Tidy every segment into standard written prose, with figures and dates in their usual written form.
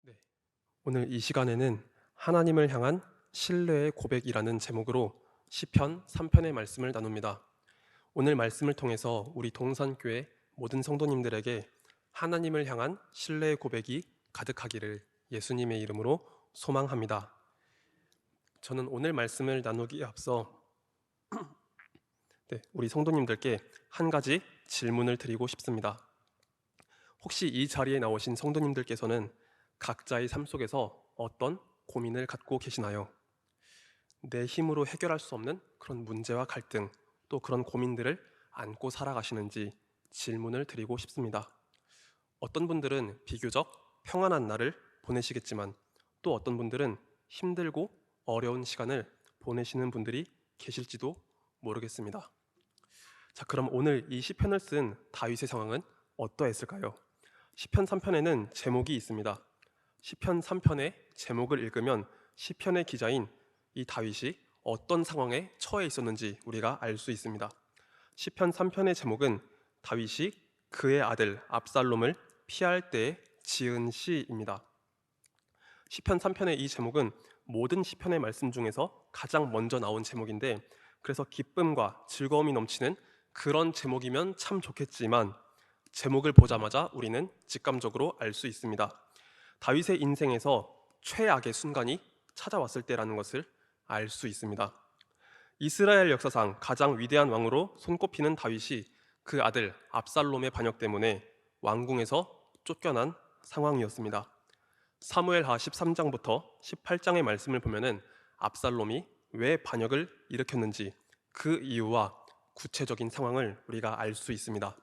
네, 오늘 이 시간에는 하나님을 향한 신뢰의 고백이라는 제목으로 시편 3편의 말씀을 나눕니다. 오늘 말씀을 통해서 우리 동산교회 모든 성도님들에게 하나님을 향한 신뢰의 고백이 가득하기를 예수님의 이름으로 소망합니다. 저는 오늘 말씀을 나누기에 앞서 우리 성도님들께 한 가지 질문을 드리고 싶습니다. 혹시 이 자리에 나오신 성도님들께서는 각자의 삶 속에서 어떤 고민을 갖고 계시나요? 내 힘으로 해결할 수 없는 그런 문제와 갈등, 또 그런 고민들을 안고 살아가시는지 질문을 드리고 싶습니다. 어떤 분들은 비교적 평안한 날을 보내시겠지만 또 어떤 분들은 힘들고 어려운 시간을 보내시는 분들이 계실지도 모르겠습니다. 자, 그럼 오늘 이 시편을 쓴 다윗의 상황은 어떠했을까요? 시편 3편에는 제목이 있습니다. 시편 3편의 제목을 읽으면 시편의 기자인 이 다윗이 어떤 상황에 처해 있었는지 우리가 알 수 있습니다. 시편 3편의 제목은 다윗이 그의 아들 압살롬을 피할 때에 지은 시입니다. 시편 3편의 이 제목은 모든 시편의 말씀 중에서 가장 먼저 나온 제목인데, 그래서 기쁨과 즐거움이 넘치는 그런 제목이면 참 좋겠지만 제목을 보자마자 우리는 직감적으로 알 수 있습니다. 다윗의 인생에서 최악의 순간이 찾아왔을 때라는 것을 알 수 있습니다. 이스라엘 역사상 가장 위대한 왕으로 손꼽히는 다윗이 그 아들 압살롬의 반역 때문에 왕궁에서 쫓겨난 상황이었습니다. 사무엘하 13장부터 18장의 말씀을 보면은 압살롬이 왜 반역을 일으켰는지 그 이유와 구체적인 상황을 우리가 알 수 있습니다.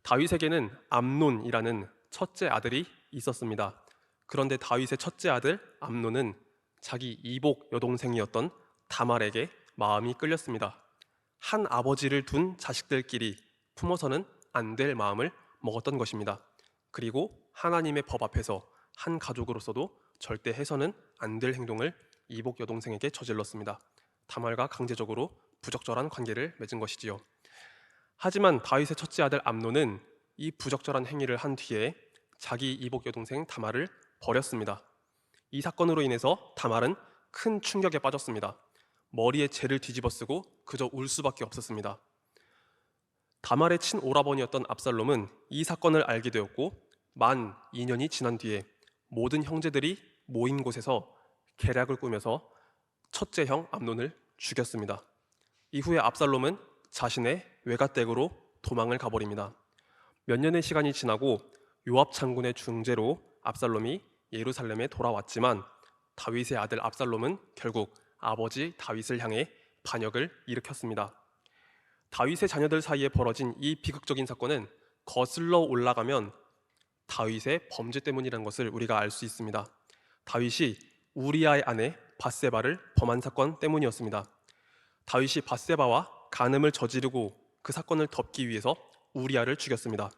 다윗에게는 암논이라는 첫째 아들이 있었습니다. 그런데 다윗의 첫째 아들 암논은 자기 이복 여동생이었던 다말에게 마음이 끌렸습니다. 한 아버지를 둔 자식들끼리 품어서는 안 될 마음을 먹었던 것입니다. 그리고 하나님의 법 앞에서 한 가족으로서도 절대 해서는 안 될 행동을 이복 여동생에게 저질렀습니다. 다말과 강제적으로 부적절한 관계를 맺은 것이지요. 하지만 다윗의 첫째 아들 암논은 이 부적절한 행위를 한 뒤에 자기 이복 여동생 다말을 버렸습니다. 이 사건으로 인해서 다말은 큰 충격에 빠졌습니다. 머리에 재를 뒤집어쓰고 그저 울 수밖에 없었습니다. 다말의 친오라버니였던 압살롬은 이 사건을 알게 되었고 만 2년이 지난 뒤에 모든 형제들이 모인 곳에서 계략을 꾸며서 첫째 형 암논을 죽였습니다. 이후에 압살롬은 자신의 외가댁으로 도망을 가버립니다. 몇 년의 시간이 지나고 요압 장군의 중재로 압살롬이 예루살렘에 돌아왔지만 다윗의 아들 압살롬은 결국 아버지 다윗을 향해 반역을 일으켰습니다. 다윗의 자녀들 사이에 벌어진 이 비극적인 사건은 거슬러 올라가면 다윗의 범죄 때문이라는 것을 우리가 알 수 있습니다. 다윗이 우리아의 아내 밧세바를 범한 사건 때문이었습니다. 다윗이 밧세바와 간음을 저지르고 그 사건을 덮기 위해서 우리아를 죽였습니다.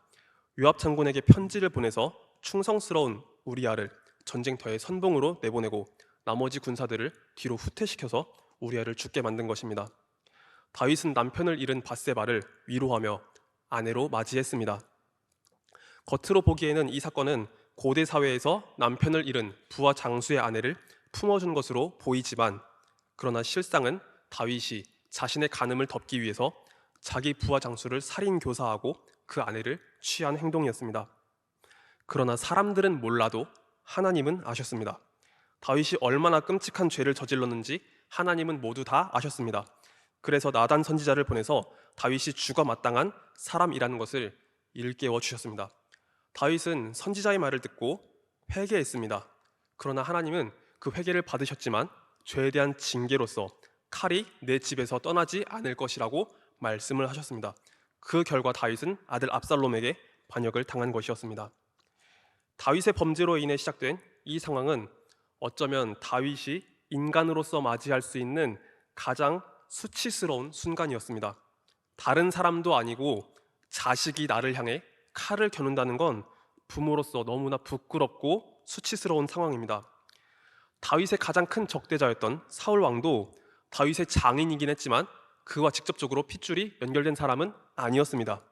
요압 장군에게 편지를 보내서 충성스러운 우리아를 전쟁터의 선봉으로 내보내고 나머지 군사들을 뒤로 후퇴시켜서 우리아를 죽게 만든 것입니다. 다윗은 남편을 잃은 밧세바를 위로하며 아내로 맞이했습니다. 겉으로 보기에는 이 사건은 고대 사회에서 남편을 잃은 부하 장수의 아내를 품어준 것으로 보이지만, 그러나 실상은 다윗이 자신의 간음을 덮기 위해서 자기 부하 장수를 살인 교사하고 그 아내를 취한 행동이었습니다. 그러나 사람들은 몰라도 하나님은 아셨습니다. 다윗이 얼마나 끔찍한 죄를 저질렀는지 하나님은 모두 다 아셨습니다. 그래서 나단 선지자를 보내서 다윗이 죽어 마땅한 사람이라는 것을 일깨워 주셨습니다. 다윗은 선지자의 말을 듣고 회개했습니다. 그러나 하나님은 그 회개를 받으셨지만 죄에 대한 징계로서 칼이 내 집에서 떠나지 않을 것이라고 말씀을 하셨습니다. 그 결과 다윗은 아들 압살롬에게 반역을 당한 것이었습니다. 다윗의 범죄로 인해 시작된 이 상황은 어쩌면 다윗이 인간으로서 맞이할 수 있는 가장 수치스러운 순간이었습니다. 다른 사람도 아니고 자식이 나를 향해 칼을 겨눈다는 건 부모로서 너무나 부끄럽고 수치스러운 상황입니다. 다윗의 가장 큰 적대자였던 사울 왕도 다윗의 장인이긴 했지만 그와 직접적으로 핏줄이 연결된 사람은 아니었습니다.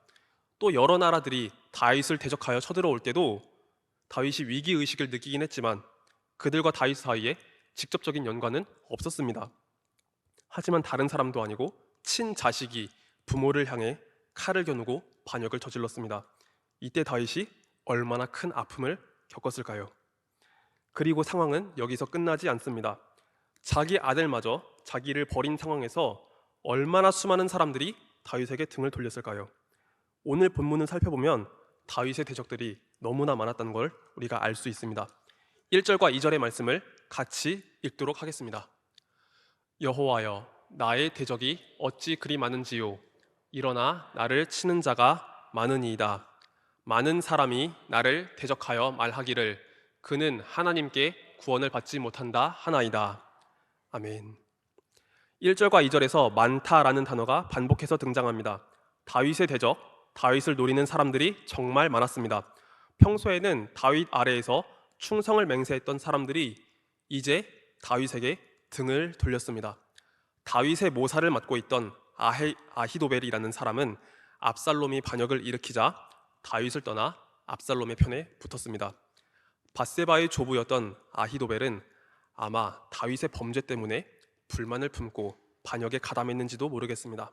또 여러 나라들이 다윗을 대적하여 쳐들어올 때도 다윗이 위기의식을 느끼긴 했지만 그들과 다윗 사이에 직접적인 연관은 없었습니다. 하지만 다른 사람도 아니고 친자식이 부모를 향해 칼을 겨누고 반역을 저질렀습니다. 이때 다윗이 얼마나 큰 아픔을 겪었을까요? 그리고 상황은 여기서 끝나지 않습니다. 자기 아들마저 자기를 버린 상황에서 얼마나 수많은 사람들이 다윗에게 등을 돌렸을까요? 오늘 본문을 살펴보면 다윗의 대적들이 너무나 많았다는 걸 우리가 알 수 있습니다. 1절과 2절의 말씀을 같이 읽도록 하겠습니다. 여호와여, 나의 대적이 어찌 그리 많은지요. 일어나 나를 치는 자가 많으니이다. 많은 사람이 나를 대적하여 말하기를 그는 하나님께 구원을 받지 못한다 하나이다. 아멘. 1절과 2절에서 많다라는 단어가 반복해서 등장합니다. 다윗의 대적, 다윗을 노리는 사람들이 정말 많았습니다. 평소에는 다윗 아래에서 충성을 맹세했던 사람들이 이제 다윗에게 등을 돌렸습니다. 다윗의 모사를 맡고 있던 아히도벨이라는 사람은 압살롬이 반역을 일으키자 다윗을 떠나 압살롬의 편에 붙었습니다. 밧세바의 조부였던 아히도벨은 아마 다윗의 범죄 때문에 불만을 품고 반역에 가담했는지도 모르겠습니다.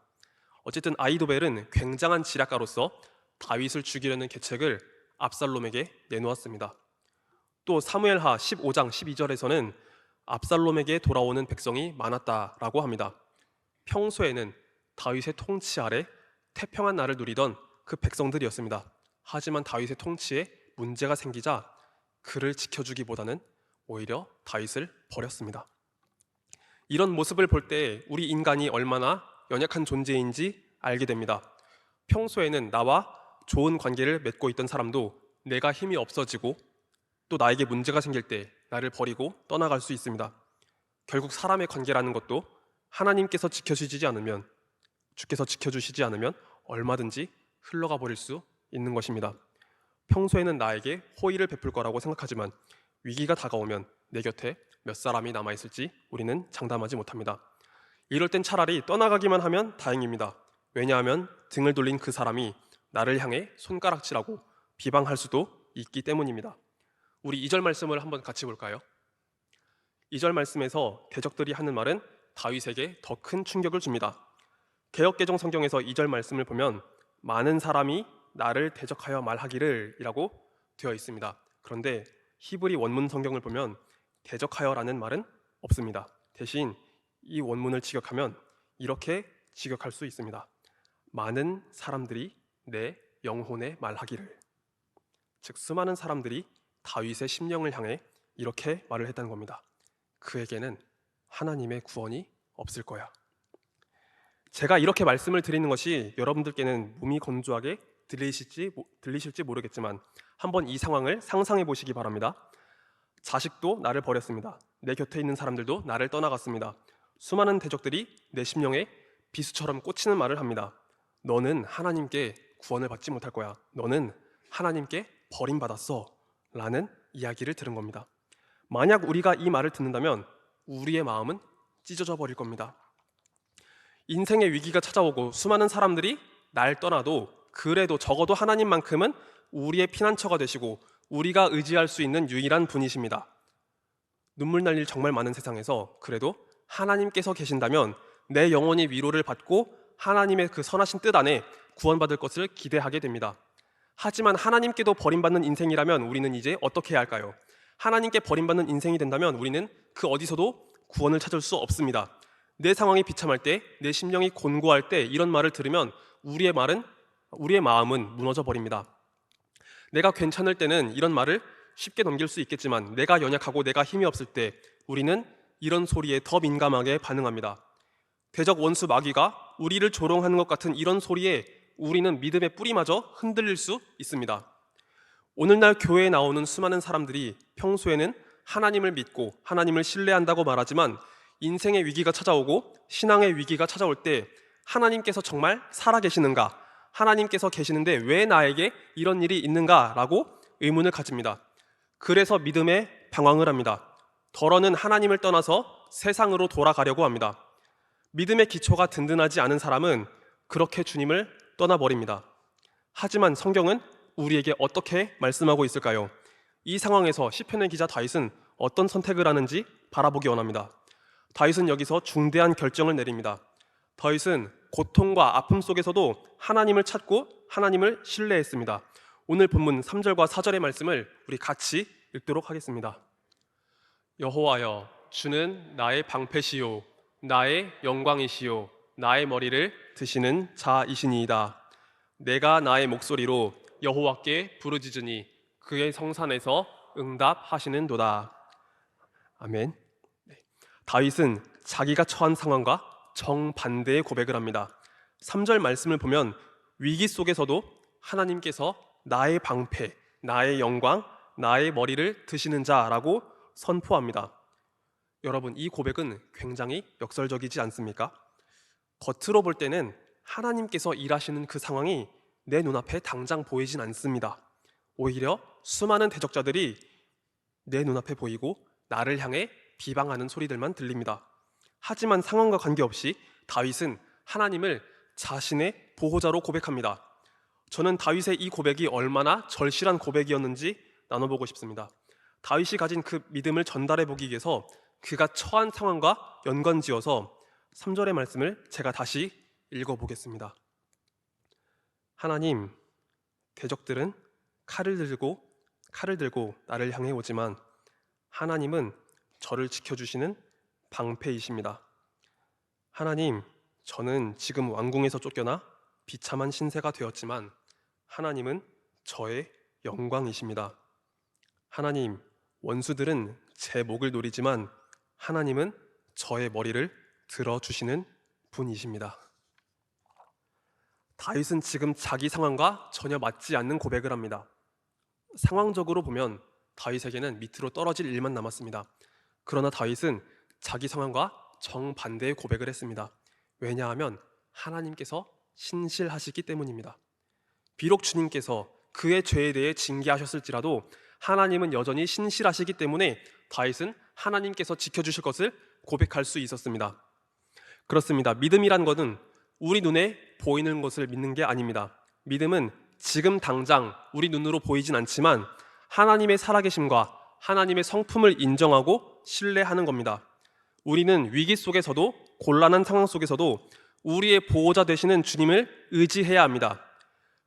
어쨌든 아히도벨은 굉장한 지략가로서 다윗을 죽이려는 계책을 압살롬에게 내놓았습니다. 또 사무엘하 15장 12절에서는 압살롬에게 돌아오는 백성이 많았다라고 합니다. 평소에는 다윗의 통치 아래 태평한 날을 누리던 그 백성들이었습니다. 하지만 다윗의 통치에 문제가 생기자 그를 지켜주기보다는 오히려 다윗을 버렸습니다. 이런 모습을 볼 때 우리 인간이 얼마나 연약한 존재인지 알게 됩니다. 평소에는 나와 좋은 관계를 맺고 있던 사람도 내가 힘이 없어지고 또 나에게 문제가 생길 때 나를 버리고 떠나갈 수 있습니다. 결국 사람의 관계라는 것도 하나님께서 지켜주시지 않으면, 주께서 지켜주시지 않으면 얼마든지 흘러가 버릴 수 있는 것입니다. 평소에는 나에게 호의를 베풀 거라고 생각하지만 위기가 다가오면 내 곁에 몇 사람이 남아있을지 우리는 장담하지 못합니다. 이럴 땐 차라리 떠나가기만 하면 다행입니다. 왜냐하면 등을 돌린 그 사람이 나를 향해 손가락질하고 비방할 수도 있기 때문입니다. 우리 2절 말씀을 한번 같이 볼까요? 2절 말씀에서 대적들이 하는 말은 다윗에게 더 큰 충격을 줍니다. 개역개정 성경에서 2절 말씀을 보면 많은 사람이 나를 대적하여 말하기를 이라고 되어 있습니다. 그런데 히브리 원문 성경을 보면 대적하여라는 말은 없습니다. 대신 이 원문을 직역하면 이렇게 직역할 수 있습니다. 많은 사람들이 내 영혼에 말하기를. 즉 수많은 사람들이 다윗의 심령을 향해 이렇게 말을 했다는 겁니다. 그에게는 하나님의 구원이 없을 거야. 제가 이렇게 말씀을 드리는 것이 여러분들께는 몸이 건조하게 들리실지 모르겠지만 한번 이 상황을 상상해 보시기 바랍니다. 자식도 나를 버렸습니다. 내 곁에 있는 사람들도 나를 떠나갔습니다. 수많은 대적들이 내 심령에 비수처럼 꽂히는 말을 합니다. 너는 하나님께 구원을 받지 못할 거야. 너는 하나님께 버림받았어 라는 이야기를 들은 겁니다. 만약 우리가 이 말을 듣는다면 우리의 마음은 찢어져 버릴 겁니다. 인생의 위기가 찾아오고 수많은 사람들이 날 떠나도 그래도 적어도 하나님만큼은 우리의 피난처가 되시고 우리가 의지할 수 있는 유일한 분이십니다. 눈물 날 일 정말 많은 세상에서 그래도 하나님께서 계신다면 내 영혼이 위로를 받고 하나님의 그 선하신 뜻 안에 구원받을 것을 기대하게 됩니다. 하지만 하나님께도 버림받는 인생이라면 우리는 이제 어떻게 해야 할까요? 하나님께 버림받는 인생이 된다면 우리는 그 어디서도 구원을 찾을 수 없습니다. 내 상황이 비참할 때, 내 심령이 곤고할 때 이런 말을 들으면 우리의 마음은 무너져 버립니다. 내가 괜찮을 때는 이런 말을 쉽게 넘길 수 있겠지만 내가 연약하고 내가 힘이 없을 때 우리는 이런 소리에 더 민감하게 반응합니다. 대적 원수 마귀가 우리를 조롱하는 것 같은 이런 소리에 우리는 믿음의 뿌리마저 흔들릴 수 있습니다. 오늘날 교회에 나오는 수많은 사람들이 평소에는 하나님을 믿고 하나님을 신뢰한다고 말하지만 인생의 위기가 찾아오고 신앙의 위기가 찾아올 때 하나님께서 정말 살아계시는가? 하나님께서 계시는데 왜 나에게 이런 일이 있는가? 라고 의문을 가집니다. 그래서 믿음에 방황을 합니다. 더러는 하나님을 떠나서 세상으로 돌아가려고 합니다. 믿음의 기초가 든든하지 않은 사람은 그렇게 주님을 떠나버립니다. 하지만 성경은 우리에게 어떻게 말씀하고 있을까요? 이 상황에서 시편의 기자 다윗은 어떤 선택을 하는지 바라보기 원합니다. 다윗은 여기서 중대한 결정을 내립니다. 다윗은 고통과 아픔 속에서도 하나님을 찾고 하나님을 신뢰했습니다. 오늘 본문 3절과 4절의 말씀을 우리 같이 읽도록 하겠습니다. 여호와여, 주는 나의 방패시요 나의 영광이시요 나의 머리를 드시는 자이시니이다. 내가 나의 목소리로 여호와께 부르짖으니 그의 성산에서 응답하시는도다. 아멘. 다윗은 자기가 처한 상황과 정반대의 고백을 합니다. 3절 말씀을 보면 위기 속에서도 하나님께서 나의 방패, 나의 영광, 나의 머리를 드시는 자라고 선포합니다. 여러분, 이 고백은 굉장히 역설적이지 않습니까? 겉으로 볼 때는 하나님께서 일하시는 그 상황이 내 눈앞에 당장 보이진 않습니다. 오히려 수많은 대적자들이 내 눈앞에 보이고 나를 향해 비방하는 소리들만 들립니다. 하지만 상황과 관계없이 다윗은 하나님을 자신의 보호자로 고백합니다. 저는 다윗의 이 고백이 얼마나 절실한 고백이었는지 나눠보고 싶습니다. 다윗이 가진 그 믿음을 전달해 보기 위해서 그가 처한 상황과 연관지어서 3절의 말씀을 제가 다시 읽어보겠습니다. 하나님, 대적들은 칼을 들고 나를 향해 오지만 하나님은 저를 지켜주시는 방패이십니다. 하나님, 저는 지금 왕궁에서 쫓겨나 비참한 신세가 되었지만 하나님은 저의 영광이십니다. 하나님, 원수들은 제 목을 노리지만 하나님은 저의 머리를 들어주시는 분이십니다. 다윗은 지금 자기 상황과 전혀 맞지 않는 고백을 합니다. 상황적으로 보면 다윗에게는 밑으로 떨어질 일만 남았습니다. 그러나 다윗은 자기 상황과 정반대의 고백을 했습니다. 왜냐하면 하나님께서 신실하시기 때문입니다. 비록 주님께서 그의 죄에 대해 징계하셨을지라도 하나님은 여전히 신실하시기 때문에 다윗은 하나님께서 지켜주실 것을 고백할 수 있었습니다. 그렇습니다. 믿음이란 것은 우리 눈에 보이는 것을 믿는 게 아닙니다. 믿음은 지금 당장 우리 눈으로 보이진 않지만 하나님의 살아계심과 하나님의 성품을 인정하고 신뢰하는 겁니다. 우리는 위기 속에서도 곤란한 상황 속에서도 우리의 보호자 되시는 주님을 의지해야 합니다.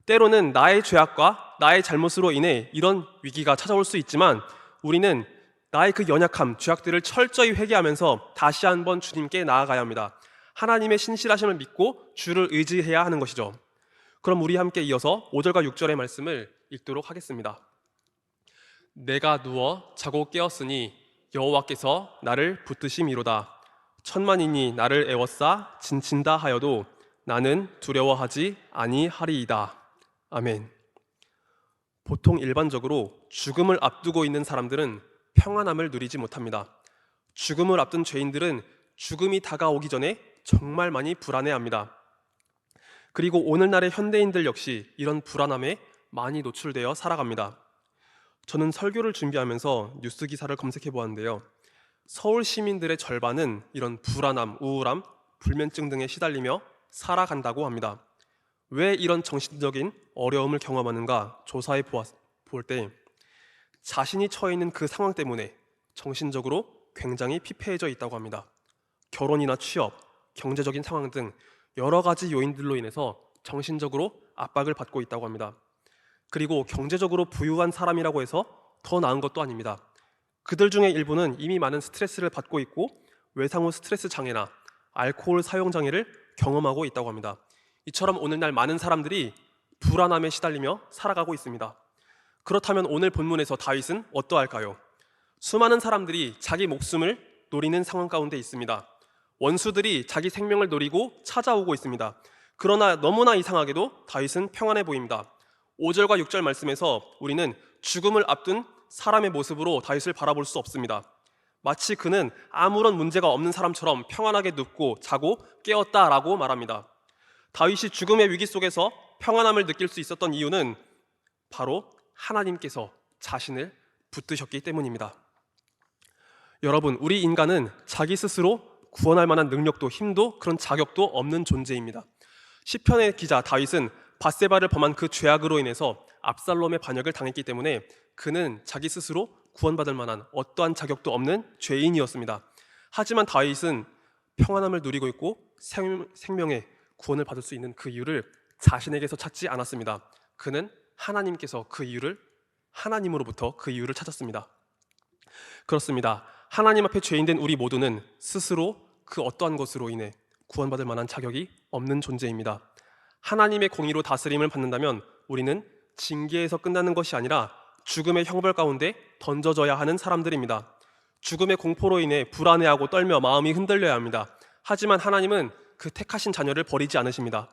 때로는 나의 죄악과 나의 잘못으로 인해 이런 위기가 찾아올 수 있지만 우리는 나의 그 연약함, 죄악들을 철저히 회개하면서 다시 한번 주님께 나아가야 합니다. 하나님의 신실하심을 믿고 주를 의지해야 하는 것이죠. 그럼 우리 함께 이어서 5절과 6절의 말씀을 읽도록 하겠습니다. 내가 누워 자고 깨었으니 여호와께서 나를 붙드심이로다. 천만인이 나를 애워싸 진친다 하여도 나는 두려워하지 아니하리이다. 아멘. 보통 일반적으로 죽음을 앞두고 있는 사람들은 평안함을 누리지 못합니다. 죽음을 앞둔 죄인들은 죽음이 다가오기 전에 정말 많이 불안해합니다. 그리고 오늘날의 현대인들 역시 이런 불안함에 많이 노출되어 살아갑니다. 저는 설교를 준비하면서 뉴스 기사를 검색해 보았는데요. 서울 시민들의 절반은 이런 불안함, 우울함, 불면증 등에 시달리며 살아간다고 합니다. 왜 이런 정신적인 어려움을 경험하는가 조사해 볼 때 자신이 처해 있는 그 상황 때문에 정신적으로 굉장히 피폐해져 있다고 합니다. 결혼이나 취업, 경제적인 상황 등 여러 가지 요인들로 인해서 정신적으로 압박을 받고 있다고 합니다. 그리고 경제적으로 부유한 사람이라고 해서 더 나은 것도 아닙니다. 그들 중에 일부는 이미 많은 스트레스를 받고 있고 외상후 스트레스 장애나 알코올 사용 장애를 경험하고 있다고 합니다. 이처럼 오늘날 많은 사람들이 불안함에 시달리며 살아가고 있습니다. 그렇다면 오늘 본문에서 다윗은 어떠할까요? 수많은 사람들이 자기 목숨을 노리는 상황 가운데 있습니다. 원수들이 자기 생명을 노리고 찾아오고 있습니다. 그러나 너무나 이상하게도 다윗은 평안해 보입니다. 5절과 6절 말씀에서 우리는 죽음을 앞둔 사람의 모습으로 다윗을 바라볼 수 없습니다. 마치 그는 아무런 문제가 없는 사람처럼 평안하게 눕고 자고 깨었다라고 말합니다. 다윗이 죽음의 위기 속에서 평안함을 느낄 수 있었던 이유는 바로 하나님께서 자신을 붙드셨기 때문입니다. 여러분, 우리 인간은 자기 스스로 구원할 만한 능력도 힘도 그런 자격도 없는 존재입니다. 시편의 기자 다윗은 밧세바를 범한 그 죄악으로 인해서 압살롬의 반역을 당했기 때문에 그는 자기 스스로 구원받을 만한 어떠한 자격도 없는 죄인이었습니다. 하지만 다윗은 평안함을 누리고 있고 생명의 구원을 받을 수 있는 그 이유를 자신에게서 찾지 않았습니다. 그는 하나님께서 그 이유를 하나님으로부터 그 이유를 찾았습니다. 그렇습니다. 하나님 앞에 죄인된 우리 모두는 스스로 그 어떠한 것으로 인해 구원받을 만한 자격이 없는 존재입니다. 하나님의 공의로 다스림을 받는다면 우리는 징계에서 끝나는 것이 아니라 죽음의 형벌 가운데 던져져야 하는 사람들입니다. 죽음의 공포로 인해 불안해하고 떨며 마음이 흔들려야 합니다. 하지만 하나님은 그 택하신 자녀를 버리지 않으십니다.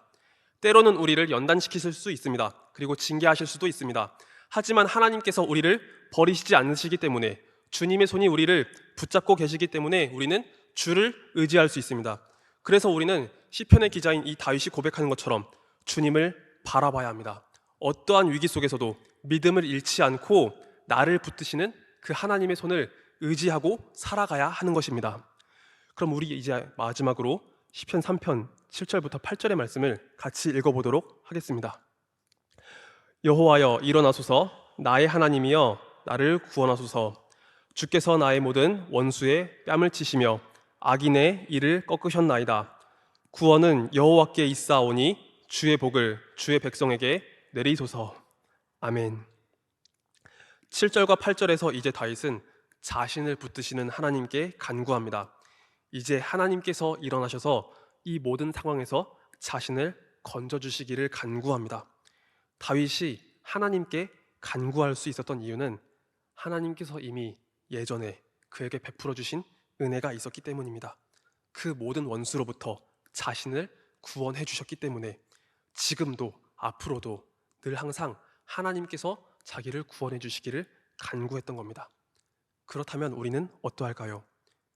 때로는 우리를 연단시키실 수 있습니다. 그리고 징계하실 수도 있습니다. 하지만 하나님께서 우리를 버리시지 않으시기 때문에, 주님의 손이 우리를 붙잡고 계시기 때문에 우리는 주를 의지할 수 있습니다. 그래서 우리는 시편의 기자인 이 다윗이 고백하는 것처럼 주님을 바라봐야 합니다. 어떠한 위기 속에서도 믿음을 잃지 않고 나를 붙드시는 그 하나님의 손을 의지하고 살아가야 하는 것입니다. 그럼 우리 이제 마지막으로 시편 3편 7절부터 8절의 말씀을 같이 읽어보도록 하겠습니다. 여호와여 일어나소서, 나의 하나님이여 나를 구원하소서. 주께서 나의 모든 원수의 뺨을 치시며 악인의 이를 꺾으셨나이다. 구원은 여호와께 있사오니 주의 복을 주의 백성에게 내리소서. 아멘. 7절과 8절에서 이제 다윗은 자신을 붙드시는 하나님께 간구합니다. 이제 하나님께서 일어나셔서 이 모든 상황에서 자신을 건져주시기를 간구합니다. 다윗이 하나님께 간구할 수 있었던 이유는 하나님께서 이미 예전에 그에게 베풀어 주신 은혜가 있었기 때문입니다. 그 모든 원수로부터 자신을 구원해 주셨기 때문에 지금도 앞으로도 늘 항상 하나님께서 자기를 구원해 주시기를 간구했던 겁니다. 그렇다면 우리는 어떠할까요?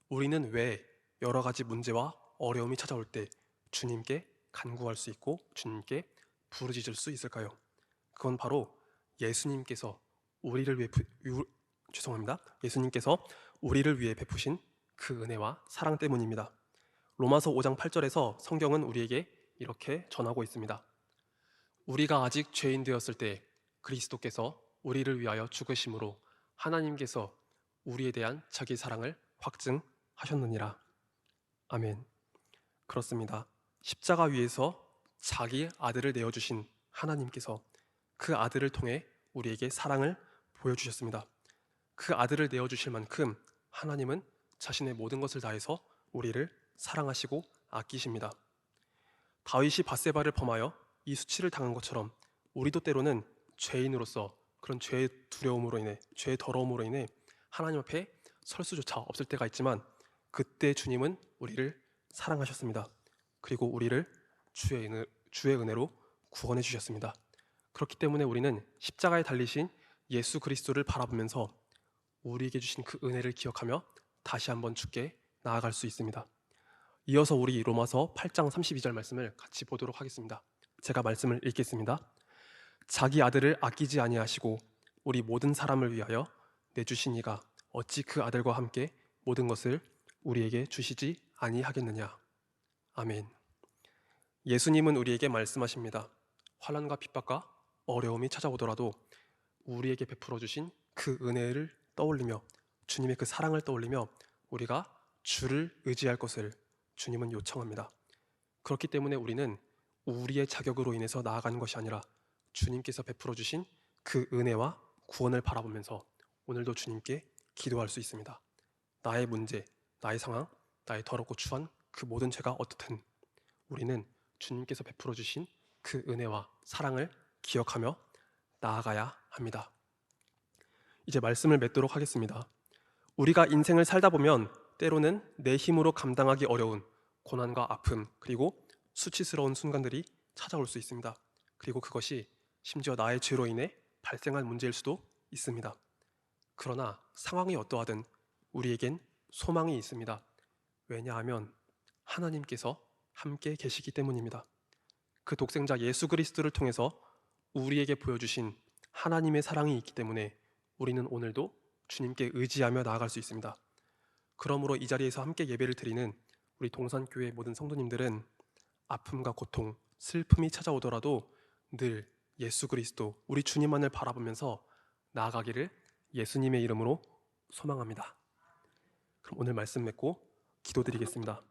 우리는 왜 여러 가지 문제와 어려움이 찾아올 때 주님께 간구할 수 있고 주님께 부르짖을 수 있을까요? 그건 바로 예수님께서 우리를 위해 베푸신 그 은혜와 사랑 때문입니다. 로마서 5장 8절에서 성경은 우리에게 이렇게 전하고 있습니다. 우리가 아직 죄인 되었을 때 그리스도께서 우리를 위하여 죽으심으로 하나님께서 우리에 대한 자기 사랑을 확증하셨느니라. 아멘. 그렇습니다. 십자가 위에서 자기 아들을 내어주신 하나님께서 그 아들을 통해 우리에게 사랑을 보여주셨습니다. 그 아들을 내어주실 만큼 하나님은 자신의 모든 것을 다해서 우리를 사랑하시고 아끼십니다. 다윗이 밧세바를 범하여 이 수치를 당한 것처럼 우리도 때로는 죄인으로서 그런 죄의 두려움으로 인해, 죄의 더러움으로 인해 하나님 앞에 설 수조차 없을 때가 있지만 그때 주님은 우리를 사랑하셨습니다. 그리고 우리를 주의 은혜로 구원해 주셨습니다. 그렇기 때문에 우리는 십자가에 달리신 예수 그리스도를 바라보면서 우리에게 주신 그 은혜를 기억하며 다시 한번 주께 나아갈 수 있습니다. 이어서 우리 로마서 8장 32절 말씀을 같이 보도록 하겠습니다. 제가 말씀을 읽겠습니다. 자기 아들을 아끼지 아니하시고 우리 모든 사람을 위하여 내주신 이가 어찌 그 아들과 함께 모든 것을 우리에게 주시지 아니하겠느냐. 아멘. 예수님은 우리에게 말씀하십니다. 환난과 핍박과 어려움이 찾아오더라도 우리에게 베풀어 주신 그 은혜를 떠올리며 주님의 그 사랑을 떠올리며 우리가 주를 의지할 것을 주님은 요청합니다. 그렇기 때문에 우리는 우리의 자격으로 인해서 나아가는 것이 아니라 주님께서 베풀어 주신 그 은혜와 구원을 바라보면서 오늘도 주님께 기도할 수 있습니다. 나의 문제, 나의 상황, 나의 더럽고 추한 그 모든 죄가 어떻든 우리는 주님께서 베풀어 주신 그 은혜와 사랑을 기억하며 나아가야 합니다. 이제 말씀을 맺도록 하겠습니다. 우리가 인생을 살다 보면 때로는 내 힘으로 감당하기 어려운 고난과 아픔 그리고 수치스러운 순간들이 찾아올 수 있습니다. 그리고 그것이 심지어 나의 죄로 인해 발생한 문제일 수도 있습니다. 그러나 상황이 어떠하든 우리에겐 소망이 있습니다. 왜냐하면 하나님께서 함께 계시기 때문입니다. 그 독생자 예수 그리스도를 통해서 우리에게 보여주신 하나님의 사랑이 있기 때문에 우리는 오늘도 주님께 의지하며 나아갈 수 있습니다. 그러므로 이 자리에서 함께 예배를 드리는 우리 동산교회 모든 성도님들은 아픔과 고통, 슬픔이 찾아오더라도 늘 예수 그리스도, 우리 주님만을 바라보면서 나아가기를 예수님의 이름으로 소망합니다. 그럼 오늘 말씀 맺고 기도드리겠습니다.